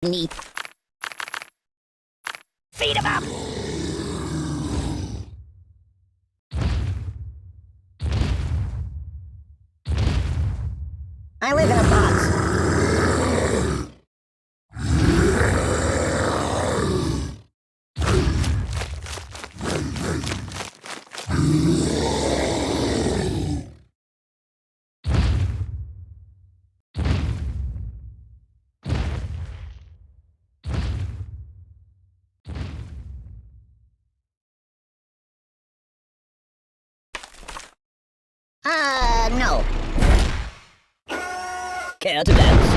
Neat. Feed him up! I live in a box. No. Care to dance?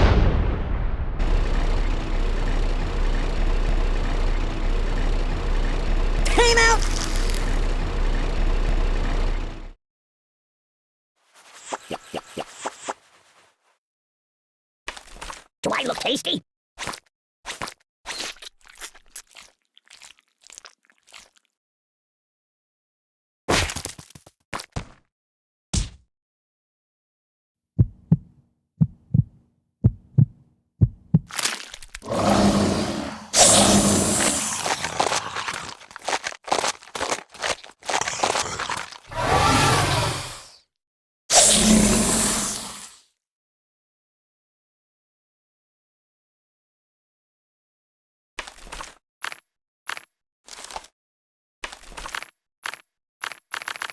Time out! Do I look tasty?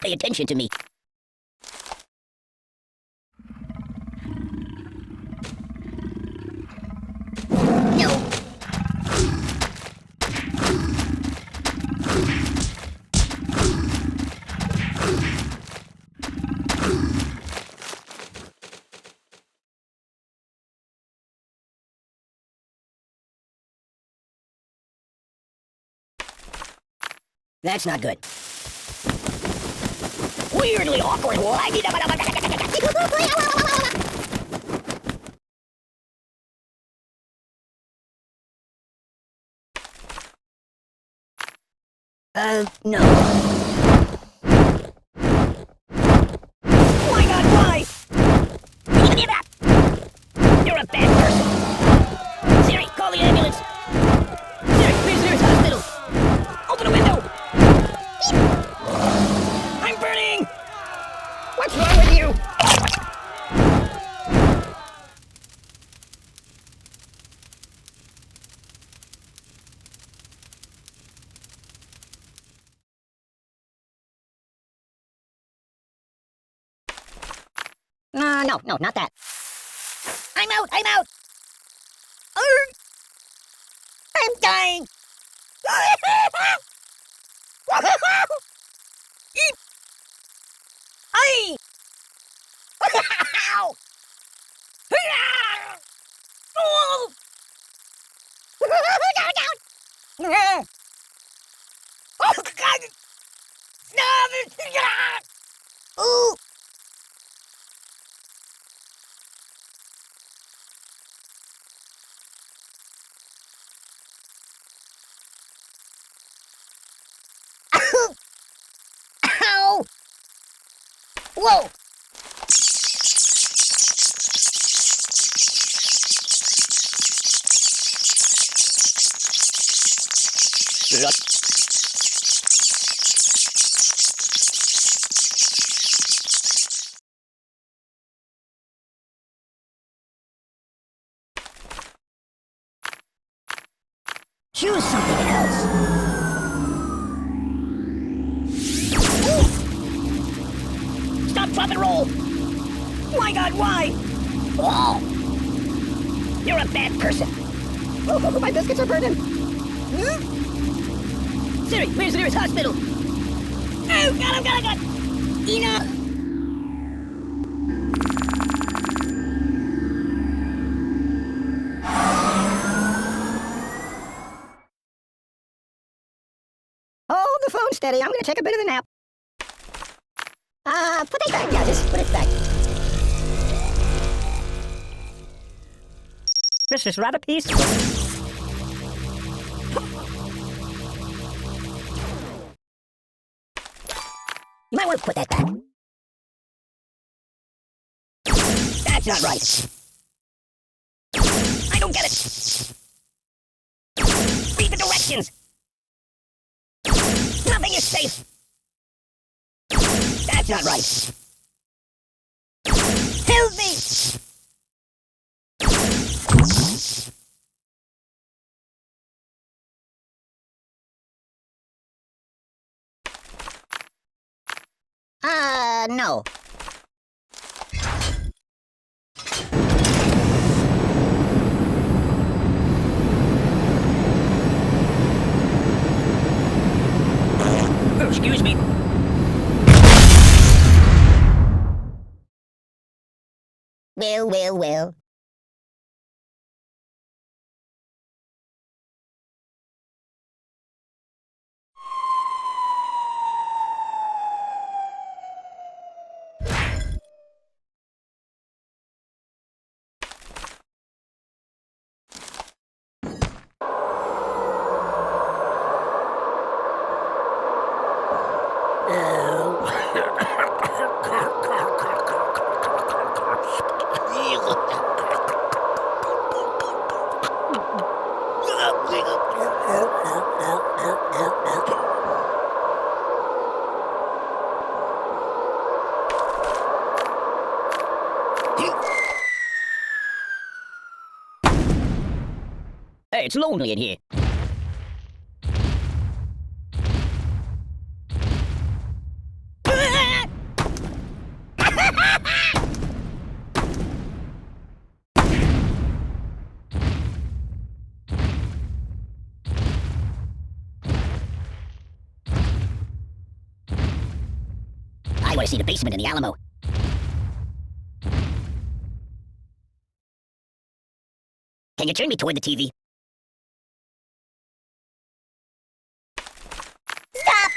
Pay attention to me. No. That's not good. Weirdly awkward. No. My God, why? Give up! You're a bad person. Siri, call the ambulance. Siri, where's the nearest hospital? Open a window. I'm burning! What's wrong with you? No, not that. I'm out! I'm dying! Ay! Ow! Oh! Oh, God! Ooh! Ow! Whoa! Choose something else. Stop, drop, and roll! My God, why? Oh! You're a bad person. Oh, my biscuits are burning. Siri, where's the nearest hospital? Oh, God! Enough! Hold the phone steady. I'm gonna take a bit of a nap. Put it back. Yeah, just put it back. This is rather peaceful. You might want to put that back. That's not right. I don't get it. directions! Nothing is safe! That's not right! Help me! No. Oh, excuse me. Well. Hey, it's lonely in here. I want to see the basement in the Alamo. Can you turn me toward the TV? Stop!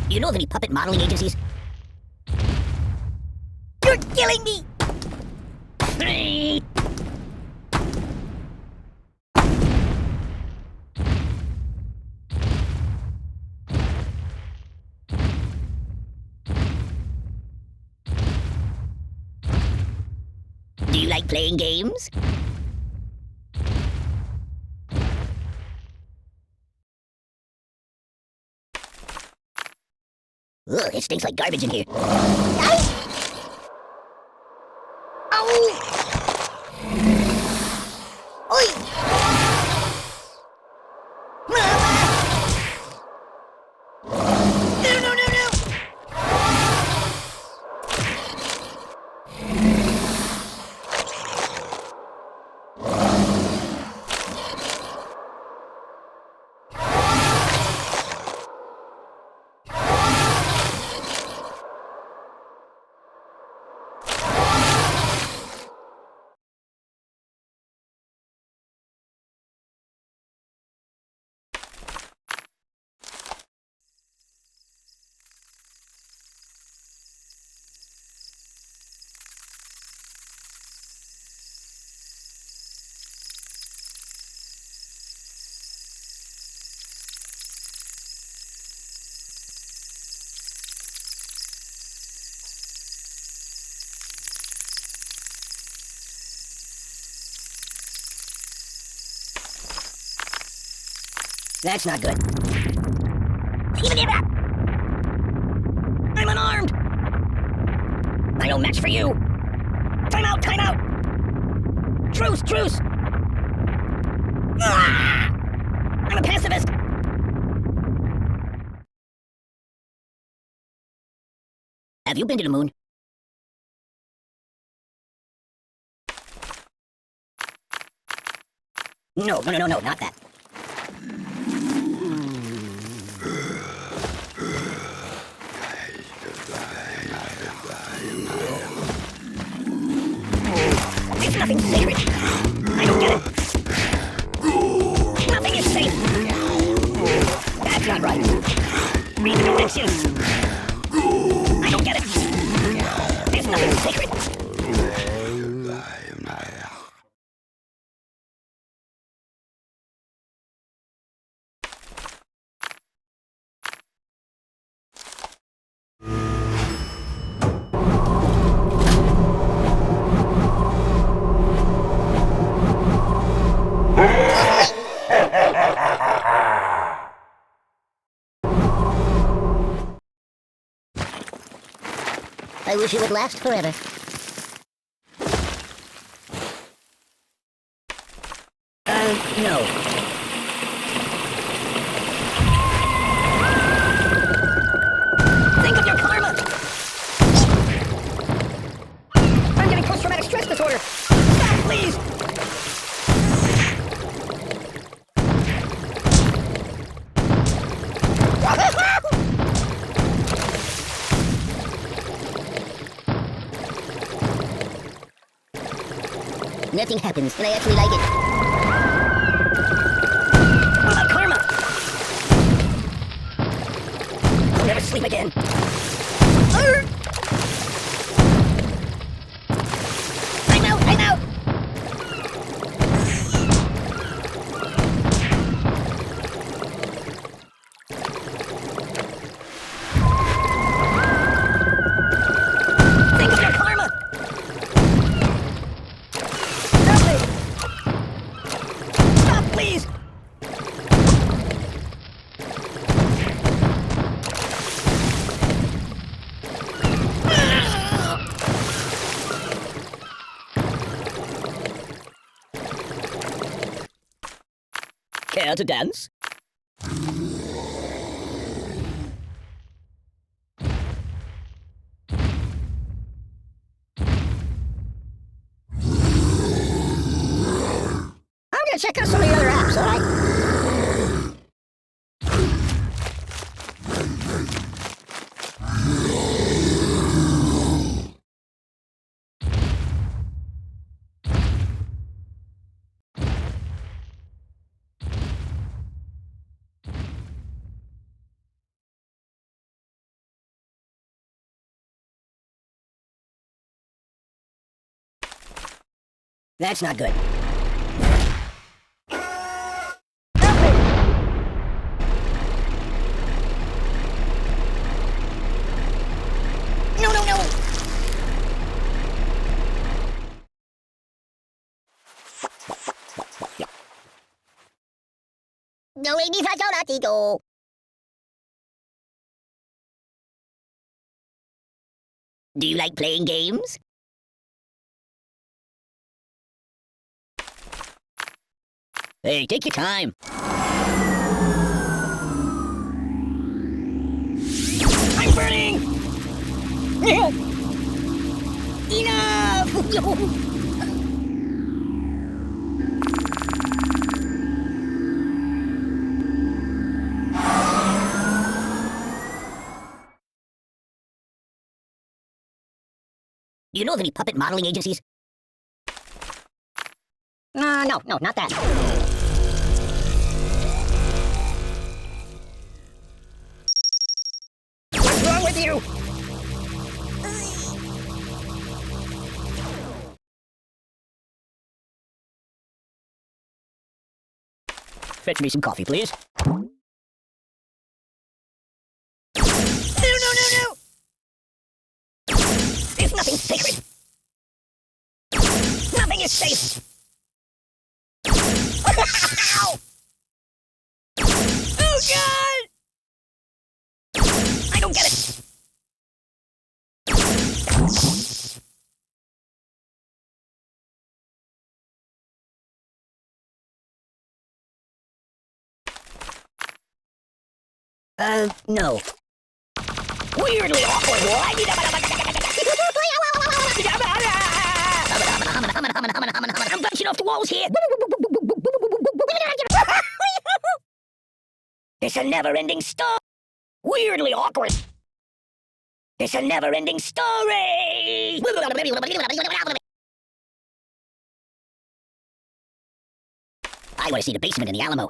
Do you know of any puppet modeling agencies? You're killing me! Do you like playing games? Ugh, it stinks like garbage in here. That's not good. I'm unarmed! I no match for you! Time out! Truce! Ah! I'm a pacifist! Have you been to the moon? No, not that. It's nothing sacred. I don't get it. Nothing is safe. That's not right. Read the directions. I don't get it. There's nothing sacred. I wish it would last forever. No. Think of your karma! I'm getting post-traumatic stress disorder! Stop, please! Nothing happens, and I actually like it. What about karma? I'll never sleep again. I'm out! I'm out! Think of your karma! Stop it! Stop, please! Care to dance? I'm gonna check out some of the other apps, alright? That's not good. No, no, no! No, hindi sa na dito. Do you like playing games? Hey, take your time. I'm burning! Enough! Do you know of any puppet modeling agencies? No, not that. What's wrong with you? Fetch me some coffee, please. No! There's nothing sacred. Nothing is safe. Ow! Oh, God! I don't get it. No. Weirdly awkward. I'm bouncing off the walls here. It's a never-ending story. Weirdly awkward. It's a never-ending story. I want to see the basement in the Alamo.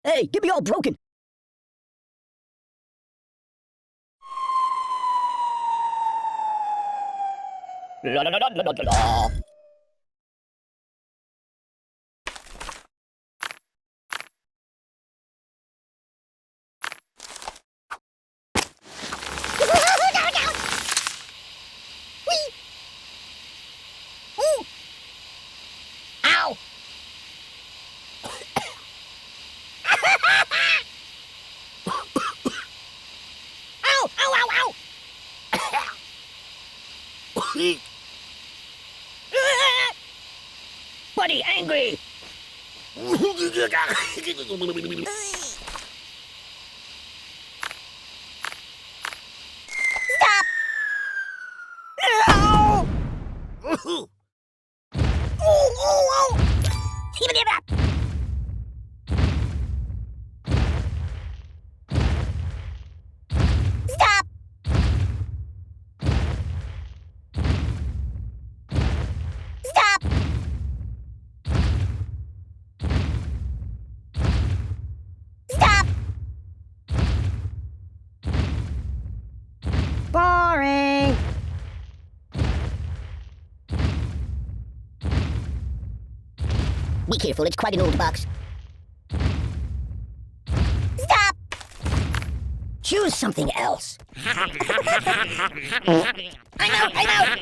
Hey, get me all broken. La la la la la la la. Ow! Ow! Ow! Ow! Ow! Buddy, angry! Stop! Ow! Oh, oh, oh! Give me that! Stop! Stop! Stop! Boring! Be careful, it's quite an old box. Stop! Choose something else. I'm out! I'm out!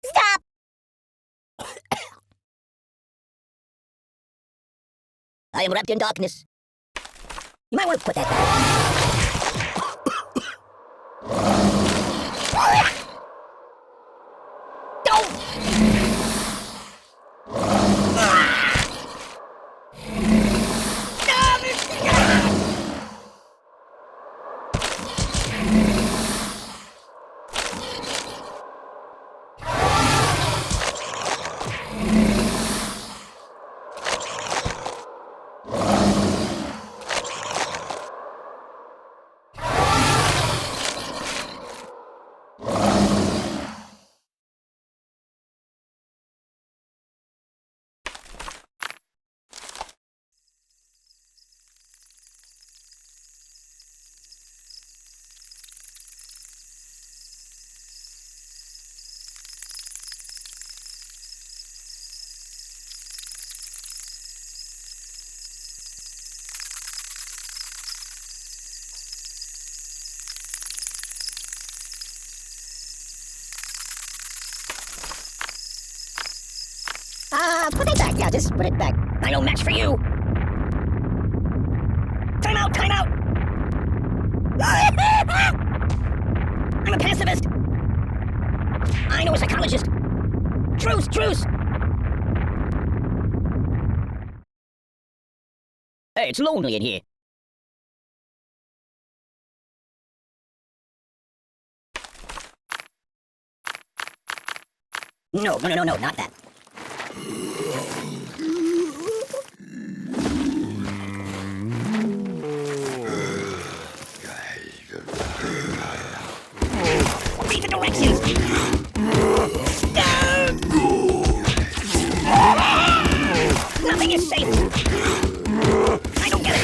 Stop! I am wrapped in darkness. You might want to put that back. Put it back. Yeah, just put it back. I no match for you. Time out, time out. I'm a pacifist. I know a psychologist. Truce, truce. Hey, it's lonely in here. No, not that. Read the directions! Nothing is safe! I don't get it!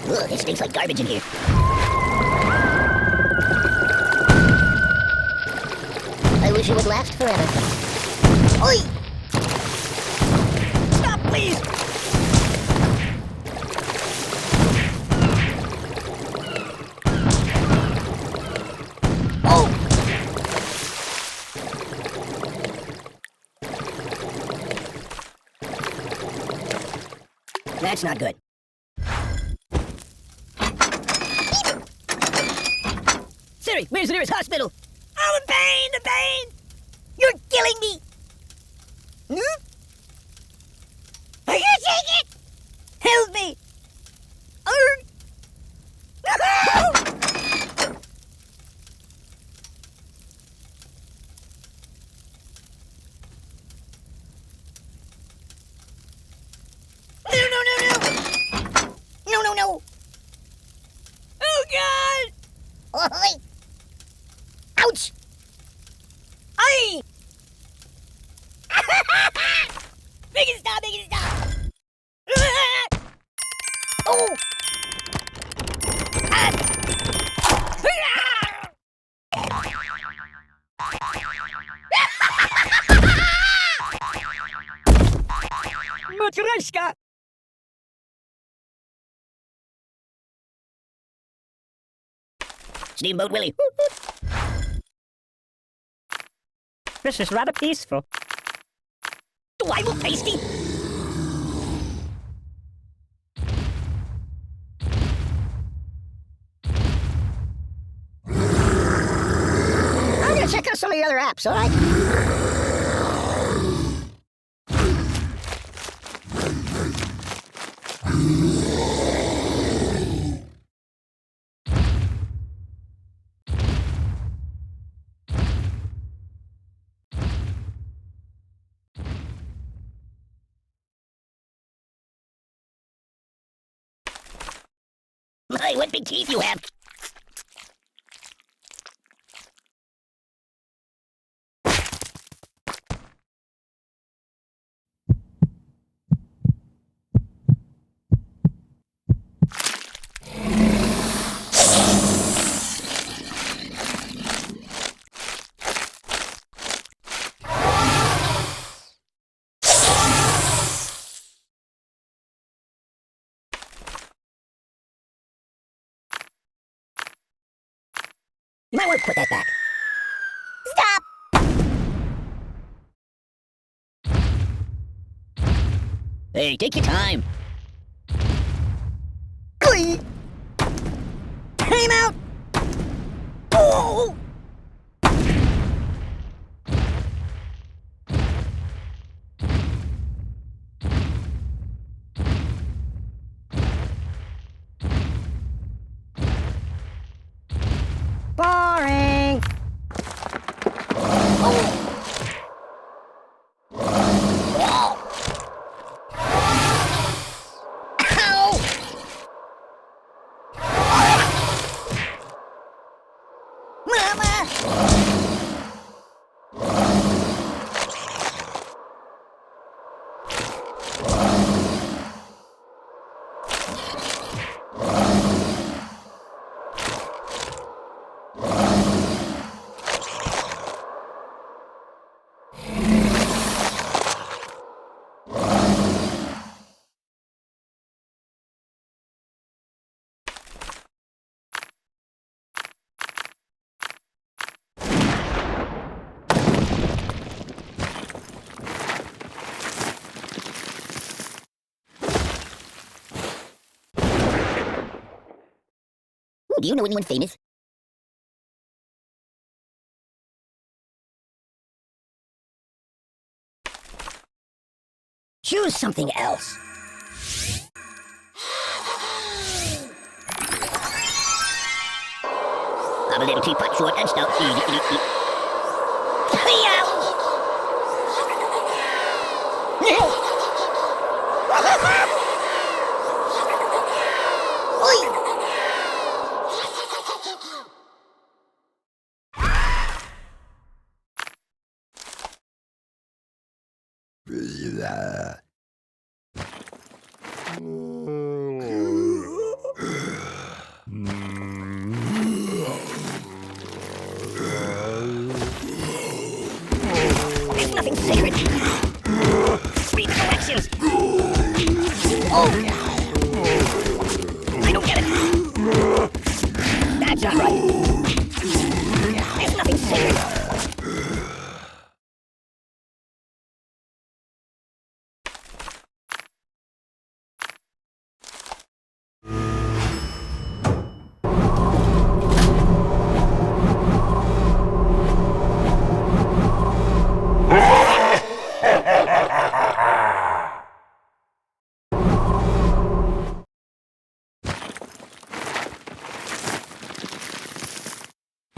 Ugh, it stinks like garbage in here. wish it would last forever. Oi! Stop, please! Oh! That's not good. Siri, where's the nearest hospital? Oh, the pain, the pain! You're killing me! Hmm? I can't take it! Help me! No, no, no, no! No, no, no! Oh, God! Oi! Ouch! Aye! Make it stop, make it stop! Oh! Matryoshka! Steamboat Willie. This is rather peaceful. Do I look tasty? I'm gonna check out some of your other apps, alright? My, what big teeth you have! You might want to put that back. Stop! Hey, take your time. Oi! Time out! Oh! Boring! Ooh, do you know anyone famous? Choose something else. I'm a little teapot, short and stout. sacred. Read the directions. Oh! I don't get it. That's not right. There's nothing sacred.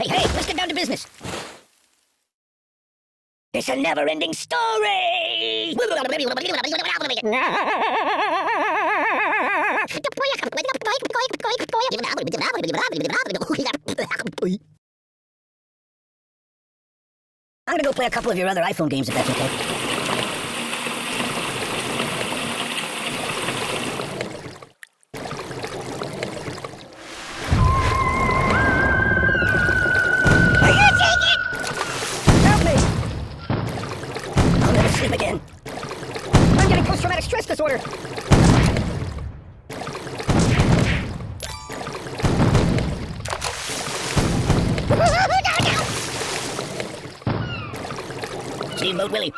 Hey, let's get down to business. It's a never-ending story! I'm gonna go play a couple of your other iPhone games if that's okay. Sleep again. I'm getting post-traumatic stress disorder. Steamboat Willie.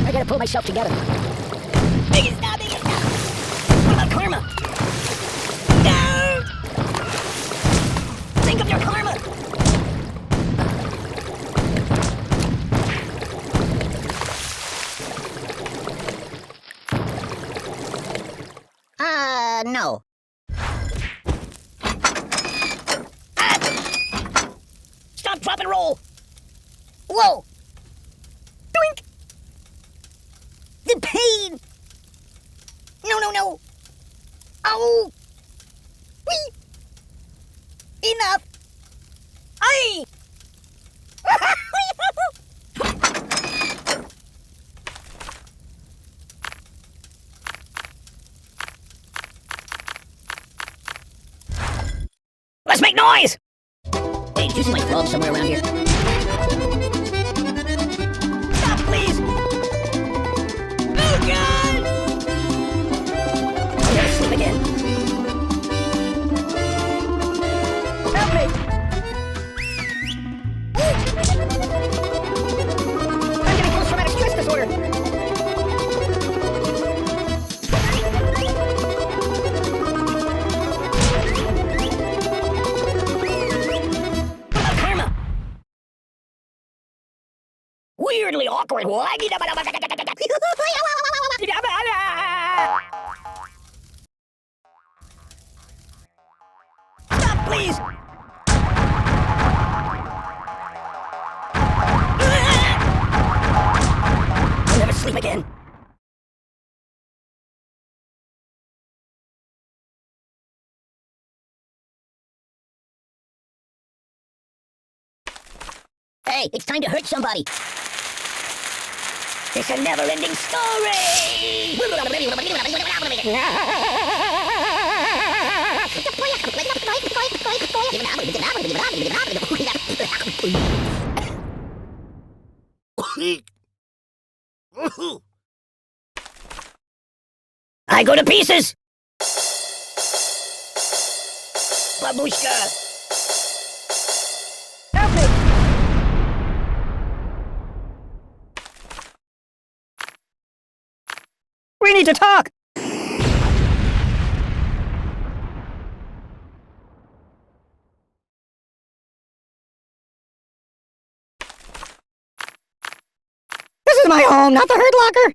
I gotta pull myself together. Biggest now, biggest now. What about karma? No! Think of your karma. No. Stop, drop, and roll. Whoa. Doink. The pain. No. Oh. Whee. Enough. Aye. Let's make noise! Hey, did you see my phone somewhere around here? Stop, please! Oh, God! I'm gonna sleep again. Help me! I'm getting post-traumatic stress disorder! Weirdly awkward. Stop, please! I'll never sleep again. Hey, it's time to hurt somebody. It's a never-ending story! I go to pieces! Babushka! Help me! We need to talk! This is my home, not the hurt locker!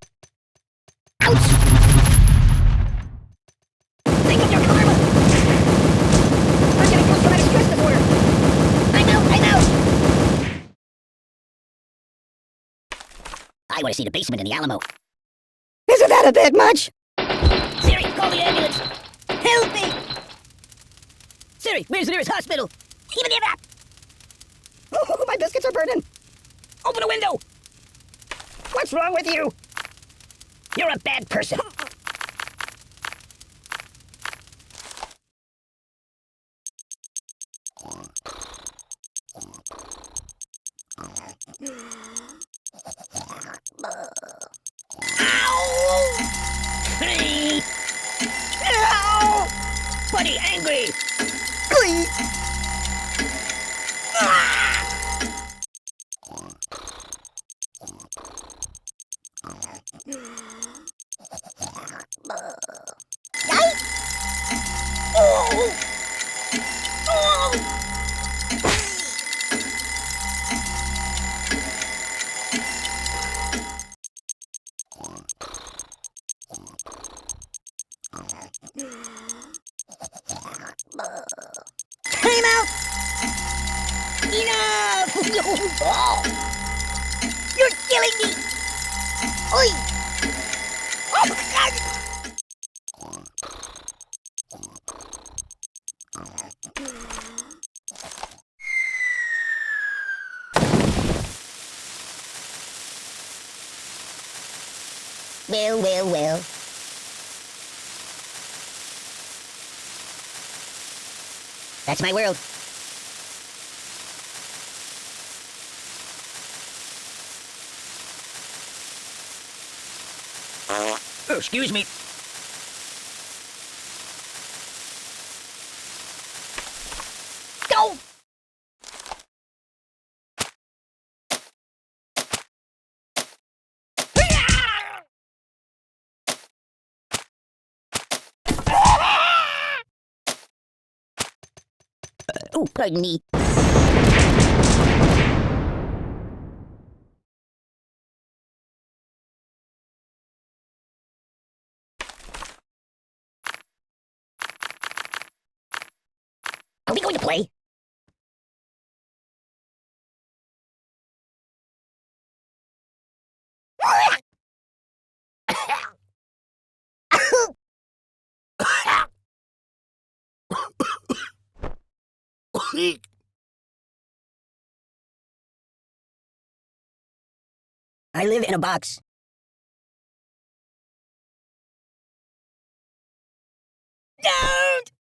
Ouch! Think of your karma! I'm getting post-traumatic stress disorder! I'm out! I want to see the basement in the Alamo. Isn't that a bit much? Siri, call the ambulance! Help me! Siri, where's the nearest hospital? Oh, my biscuits are burning! Open a window! What's wrong with you? You're a bad person. Buddy angry! Time out! Enough! You're killing me! Oi! Oh my god! Well. That's my world. Oh, excuse me. Go! Oh, pardon me. Are we going to play? I live in a box. Don't!